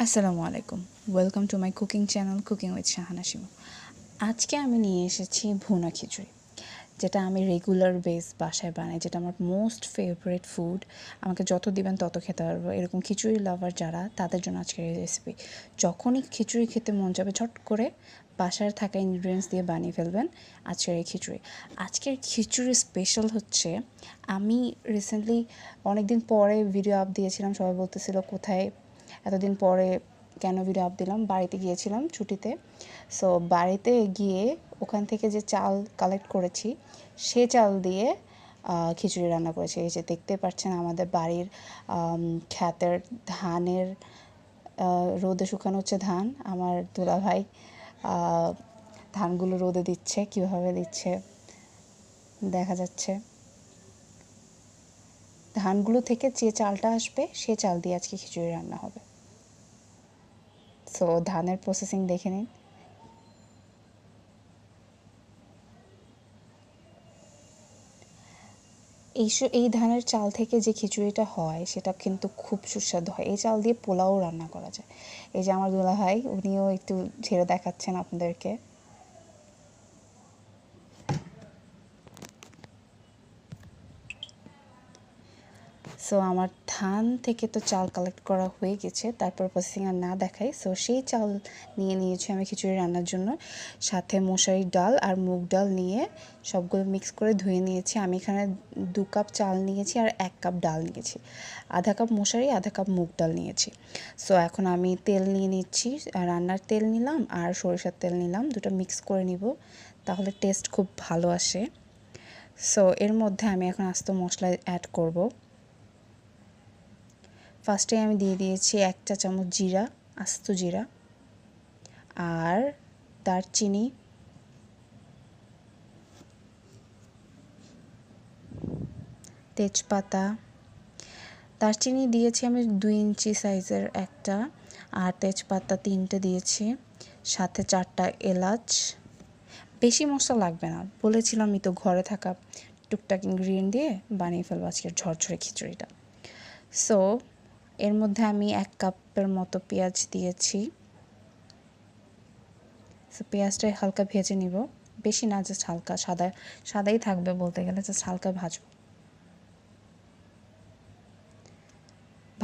আসসালামু আলাইকুম, welcome to my cooking channel cooking with Shahana Shimu. আজকে আমি নিয়ে এসেছি ভুনা খিচুড়ি, যেটা আমি রেগুলার বেস বাসায় বানাই, যেটা আমার মোস্ট ফেভারিট ফুড। আমাকে যত দিবেন তত খেতে পারবো। এরকম খিচুড়ি লাভার যারা, তাদের জন্য আজকের এই রেসিপি। যখনই খিচুড়ি খেতে মন যাবে ঝট করে বাসায় থাকা ইনগ্রিডিয়েন্টস দিয়ে বানিয়ে ফেলবেন আজকের এই খিচুড়ি। আজকের খিচুড়ি স্পেশাল হচ্ছে, আমি রিসেন্টলি অনেকদিন পরে ভিডিও আপ দিয়েছিলাম। সবাই বলতেছিল কোথায় এতদিন পরে কেন ভিডিও আপ দিলাম। বাড়িতে গিয়েছিলাম ছুটিতে। সো বাড়িতে গিয়ে ওখান থেকে যে চাল কালেক্ট করেছি সে চাল দিয়ে খিচুড়ি রান্না করেছি। এই যে দেখতে পাচ্ছেন আমাদের বাড়ির ক্ষেতের ধানের রোদে শুকানো হচ্ছে ধান। আমার দুলাভাই ধানগুলো রোদে দিচ্ছে, কীভাবে দিচ্ছে দেখা যাচ্ছে। ধানগুলো থেকে যে চালটা আসবে সে চাল দিয়ে আজকে খিচুড়ি রান্না হবে। সো ধানের প্রসেসিং দেখে নিন। এই ধানের চাল থেকে যে খিচুড়িটা হয় সেটা কিন্তু খুব সুস্বাদু হয়। এই চাল দিয়ে পোলাও রান্না করা যায়। এই যে আমার দুলাভাই, উনিও একটু ছেড়ে দেখাচ্ছেন আপনাদেরকে। সো আমার ধান থেকে তো চাল কালেক্ট করা হয়ে গেছে, তারপর প্রসেসিং আর না দেখাই। সো সেই চাল নিয়ে নিয়েছি আমি খিচুড়ি রান্নার জন্য। সাথে মশারির ডাল আর মুগ ডাল নিয়ে সবগুলো মিক্স করে ধুয়ে নিয়েছি। আমি এখানে 2 কাপ চাল নিয়েছি আর 1 কাপ ডাল নিয়েছি। আধা কাপ মশারি, আধা কাপ মুগ ডাল নিয়েছি। সো এখন আমি তেল নিয়ে নিচ্ছি। রান্নার তেল নিলাম আর সরিষার তেল নিলাম, দুটো মিক্স করে নিব, তাহলে টেস্ট খুব ভালো আসে। সো এর মধ্যে আমি এখন আস্ত মশলা অ্যাড করব। ফার্স্টে আমি দিয়ে দিয়েছি 1 চা চামচ জিরা, আস্ত জিরা, আর দারচিনি, তেজপাতা। দারচিনি দিয়েছি আমি 2 ইঞ্চি সাইজের একটা, আর তেজপাতা 3টে দিয়েছি, সাথে 4টা এলাচ। বেশি মশলা লাগবে না, বলেছিলামই তো ঘরে থাকা টুকটাক ইনগ্রিডিয়েন্ট দিয়ে বানিয়ে ফেলবো আজকের ঝরঝরে খিচুড়িটা। সো এর মধ্যে আমি 1 কাপের মতো পেঁয়াজ দিয়েছি। সো পেঁয়াজটা হালকা ভেজে নিব, বেশি না, জাস্ট হালকা সাদাই থাকবে বলতে গেলে, জাস্ট হালকা ভাজব।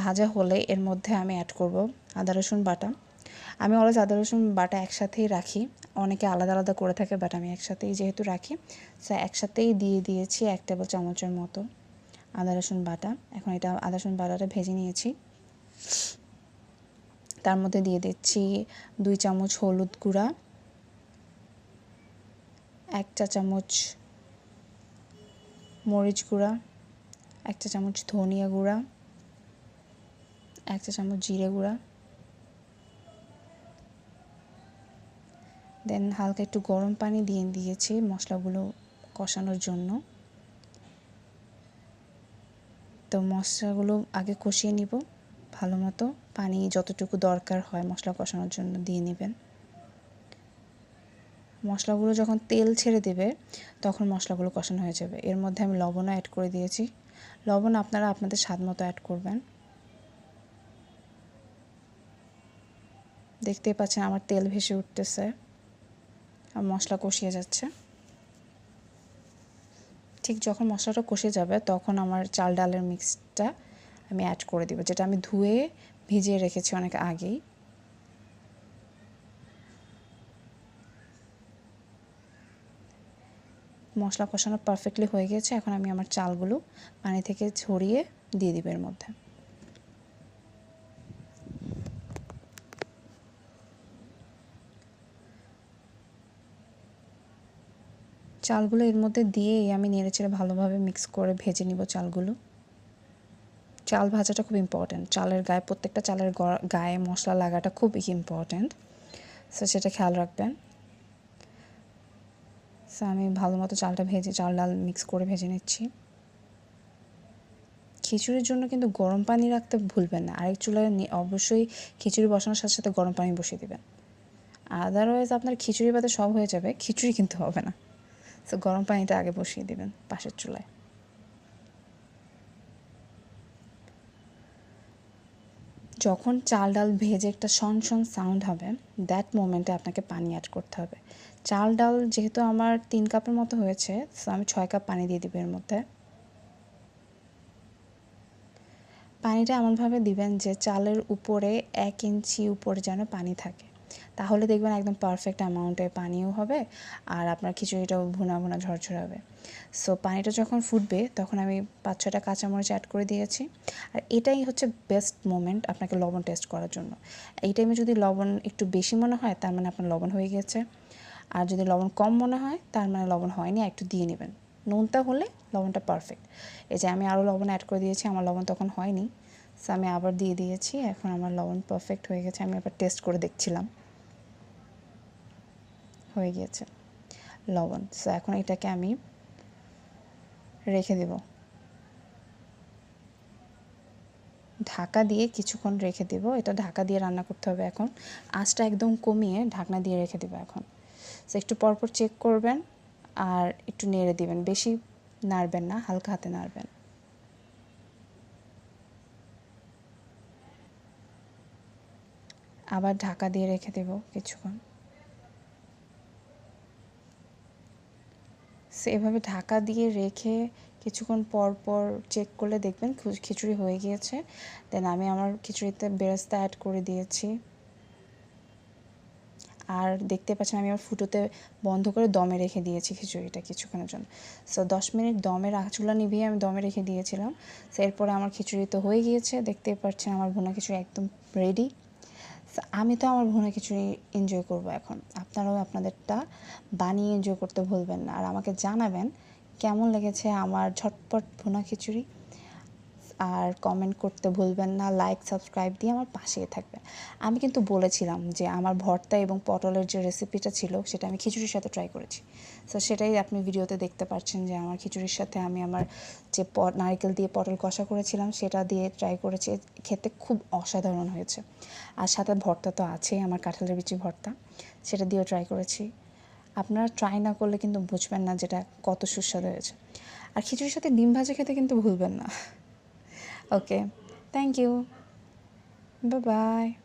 ভাজা হলে এর মধ্যে আমি অ্যাড করব আদা রসুন বাটা। আমি অলওয়েজ আদা রসুন বাটা একসাথেই রাখি, অনেকে আলাদা আলাদা করে থাকে, বাট আমি একসাথেই যেহেতু রাখি, সো একসাথেই দিয়ে দিয়েছি 1 টেবিল চামচের মতো আদা রসুন বাটা। এখন এটা আদা রসুন বাটাটা ভেজে নিয়েছি। তার মধ্যে দিয়ে দিচ্ছি 2 চামচ হলুদ গুঁড়া, 1 চা চামচ মরিচ গুঁড়া, 1 চা চামচ ধনিয়া গুঁড়া, 1 চা চামচ জিরে গুঁড়া। দেন হালকা একটু গরম পানি দিয়ে দিয়েছি মশলাগুলো কষানোর জন্য। তো মশলাগুলো আগে কষিয়ে নিব ভালো মতো, পানি যতটুকু দরকার হয় মশলা কষানোর জন্য দিয়ে নেবেন। মশলাগুলো যখন তেল ছেড়ে দেবে তখন মশলাগুলো কষানো হয়ে যাবে। এর মধ্যে আমি লবণও অ্যাড করে দিয়েছি। লবণ আপনারা আপনাদের স্বাদ মতো অ্যাড করবেন। দেখতেই পাচ্ছেন আমার তেল ভেসে উঠতেছে আর মশলা কষিয়ে যাচ্ছে। ঠিক যখন মশলাটা কষে যাবে তখন আমার চাল ডালের মিক্সটা আমি অ্যাড করে দিব, যেটা আমি ধুয়ে ভিজিয়ে রেখেছি অনেক আগেই। মশলা কষানো পারফেক্টলি হয়ে গেছে। এখন আমি আমার চালগুলো পানি থেকে ছড়িয়ে দিয়ে দিব এর মধ্যে। চালগুলো এর মধ্যে দিয়েই আমি নেড়েচেড়ে ভালোভাবে মিক্স করে ভেজে নিব চালগুলো। চাল ভাজাটা খুব ইম্পর্ট্যান্ট, চালের গায়ে, প্রত্যেকটা চালের গায়ে মশলা লাগাটা খুব ইম্পর্ট্যান্ট, সো সেটা খেয়াল রাখবেন। সো আমি ভালো মতো চাল ডাল মিক্স করে ভেজে নিচ্ছি। খিচুড়ির জন্য কিন্তু গরম পানি রাখতে ভুলবেন না। আরেক চুলায় অবশ্যই খিচুড়ি বসানোর সাথে সাথে গরম পানি বসিয়ে দেবেন, আদারওয়াইজ আপনার খিচুড়ি ভাতে সব হয়ে যাবে, খিচুড়ি কিন্তু হবে না। সো গরম পানিটা আগে বসিয়ে দেবেন পাশের চুলায়। যখন চাল ডাল ভেজে একটা শন শন সাউন্ড হবে, দ্যাট মোমেন্টে আপনাকে পানি অ্যাড করতে হবে। চাল ডাল যেহেতু আমার 3 কাপের মতো হয়েছে, সো আমি 6 কাপ পানি দিয়ে দিব এর মধ্যে। পানিটা এমনভাবে দিবেন যে চালের উপরে 1 ইঞ্চি উপরে যেন পানি থাকে, তাহলে দেখবেন একদম পারফেক্ট অ্যামাউন্টে পানিও হবে আর আপনার খিচুড়িটাও ভুনা ভুনা ঝরঝরে হবে। সো পানিটা যখন ফুটবে তখন আমি 5-6টা কাঁচামরিচ অ্যাড করে দিয়েছি। আর এটাই হচ্ছে বেস্ট মোমেন্ট আপনাকে লবণ টেস্ট করার জন্য। এই টাইমে যদি লবণ একটু বেশি মনে হয় তার মানে আপনার লবণ হয়ে গেছে, আর যদি লবণ কম মনে হয় তার মানে লবণ হয়নি, একটু দিয়ে নেবেন। নোনতা হলে লবণটা পারফেক্ট। এই যে আমি আরও লবণ অ্যাড করে দিয়েছি, আমার লবণ তখন হয়নি, সো আমি আবার দিয়ে দিয়েছি। এখন আমার লবণ পারফেক্ট হয়ে গেছে, আমি আবার টেস্ট করে দেখছিলাম, হয়ে গিয়েছে লবণ। সো এখন এটাকে আমি রেখে দেব, ঢাকা দিয়ে কিছুক্ষণ রেখে দেব। এটা ঢাকা দিয়ে রান্না করতে হবে এখন, আঁচটা একদম কমিয়ে ঢাকনা দিয়ে রেখে দেবো এখন। সো একটু পরপর চেক করবেন আর একটু নেড়ে দিবেন, বেশি নাড়বেন না, হালকা হাতে নাড়বেন। আবার ঢাকা দিয়ে রেখে দেব কিছুক্ষণ। সো এভাবে ঢাকা দিয়ে রেখে কিছুক্ষণ পর পর চেক করলে দেখবেন খিচুড়ি হয়ে গিয়েছে। দেন আমি আমার খিচুড়িতে বেরেস্তা অ্যাড করে দিয়েছি। আর দেখতে পাচ্ছেন আমি আমার ফুটোতে বন্ধ করে দমে রেখে দিয়েছি খিচুড়িটা কিছুক্ষণের জন্য। সো 10 মিনিট দমে চুলা নিভিয়ে আমি দমে রেখে দিয়েছিলাম। সো এরপরে আমার খিচুড়ি তো হয়ে গিয়েছে, দেখতেই পাচ্ছেন আমার ভুনা খিচুড়ি একদম রেডি। আমি তো আমার ভুনা খিচুড়ি এনজয় করব এখন, আপনারাও আপনাদেরটা বানিয়ে এনজয় করতে ভুলবেন না। আর আমাকে জানাবেন কেমন লেগেছে আমার ঝটপট ভুনা খিচুড়ি। আর কমেন্ট করতে ভুলবেন না, লাইক সাবস্ক্রাইব দিয়ে আমার পাশেই থাকবেন। আমি কিন্তু বলেছিলাম যে আমার ভর্তা এবং পটলের যে রেসিপিটা ছিল সেটা আমি খিচুড়ির সাথে ট্রাই করেছি। সো সেটাই আপনি ভিডিওতে দেখতে পাচ্ছেন যে আমার খিচুড়ির সাথে আমি আমার যে নারকেল দিয়ে পটল কষা করেছিলাম সেটা দিয়ে ট্রাই করেছি, খেতে খুব অসাধারণ হয়েছে। আর সাথে ভর্তা তো আছেই, আমার কাঁঠালের বিচি ভর্তা, সেটা দিয়েও ট্রাই করেছি। আপনারা ট্রাই না করলে কিন্তু বুঝবেন না যেটা কত সুস্বাদু হয়েছে। আর খিচুড়ির সাথে ডিম ভাজা খেতে কিন্তু ভুলবেন না। Okay, thank you. Bye bye.